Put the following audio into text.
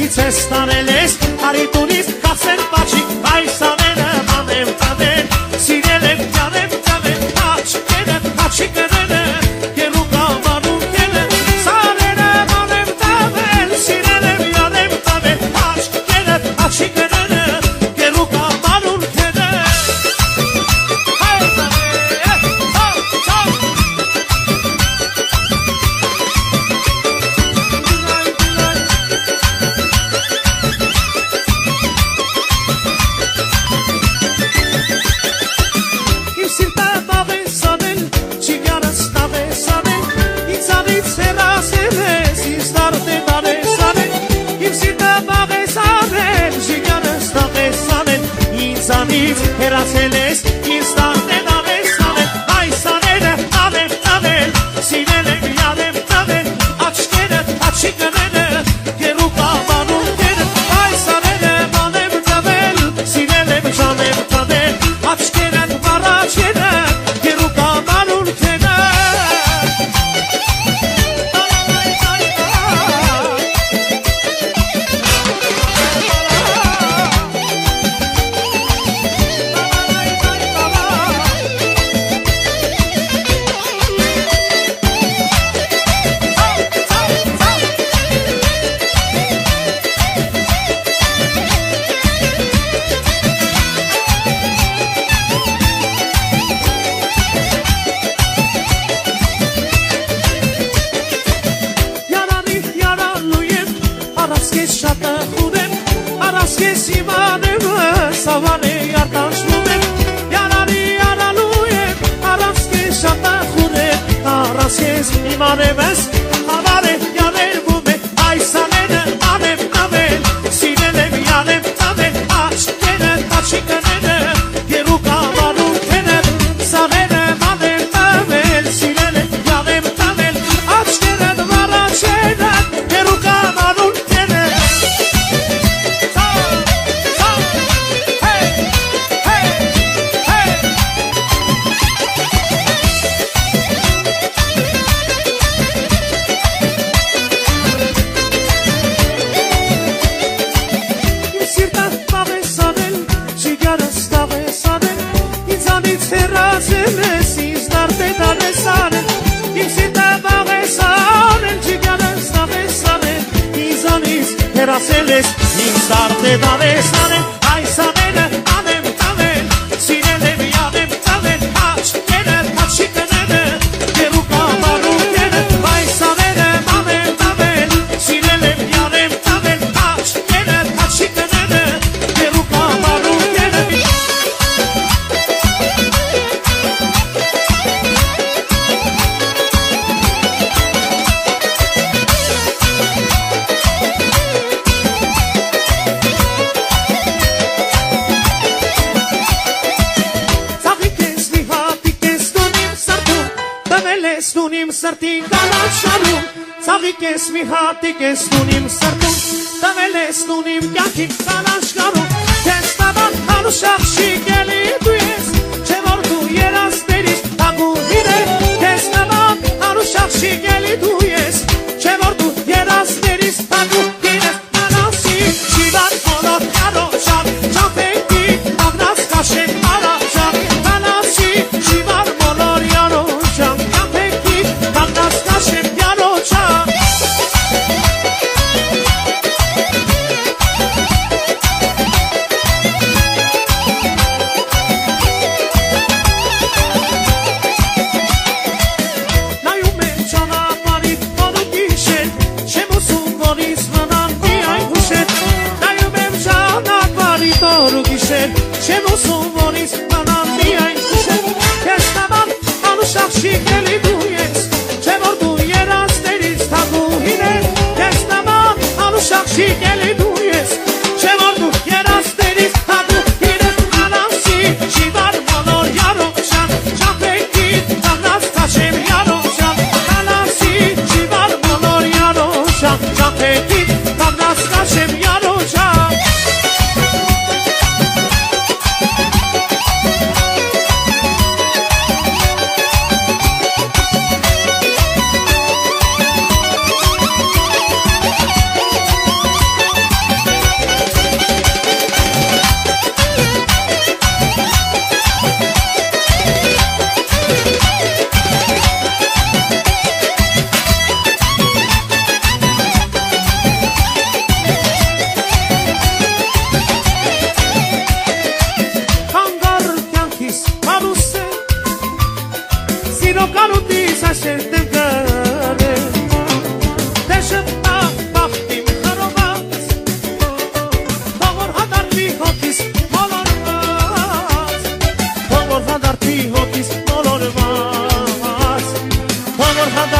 ինձ ես տանել ես, արի տունից կացել պաչիկ, այս ամենը անեմ տանել, սիրել եմ յանեմ տանել, աչկերը, աչիկները, գերու կամանում կելը, սարերը անեմ տանել, սիրել եմ յանեմ տանել, աչկերը, աչիկները, գերու կամանում կելը, հերացել ես, ինձ տարդեն ավես անել, այս աները ավեմ տանել, սիրել եմ յանեմ տանել, աչկերը, աչիկները, գերու կամանում կերը, այս աները անեմ տանել, սիրել եմ ժանեմ տանել, աչկերը, վարաչերը, գերու կամանում կերը, իմանևս, հավար է յաներվում է, այս աները անեմ ավել, սիրել եմ յանեմ տանել, աչկերը, աչիկները, գերու կամանում կերը, սաները անեմ տավել, սիրել եմ յանեմ տանել, աչկերը, վարաչերը, գերու կամանում կերը, հերացել ես, ինձ տարդեն ավես անել, այս ամենը անեմ տանել, սիրել եմ յանեմ տանել, աչկերը, աչիկները, գերու կամանում կերը, այս ամենը անեմ տանել, սիրել եմ յանեմ տանել, աչկերը, աչիկները, գերու կամանում կերը, Ստունիմ սրտին գալաշարում, ծաղիկ ես մի հատիկ ես ստունիմ սրտում, տվել ես ստունիմ կյանքին գալաշարում, կես տավան հանուշախ շիկելի դու ես, չէ որ դու երասներից տագուհին է, կես տավան հանուշախ շիկելի դու ես, չէ որ դու երասներից տագուհին է, մանասի շիվար բոլոր կարոջան, ճամպեքի աղնած կաշեն արաջան, մանասի շիվար բոլոր յանոջան, Nascasem pianocha Nayume chana parit onu gişet Şemusun voris manan diyay huşet Nayume chana parit onu gişet Şemusun voris manan diyay huşet Kestaban anuşak şikeli duyes Շիկելի դու ես, չէ որ դու երասներից հագուհին ես, անամսի շիվար բոլոր յարոջան, ճամպեքին տաղնած կաշեմ յարոջան, անամսի շիվար բոլոր յարոջան, ճամպեքին տաղնած կաշեմ յարոջան, Որ հադա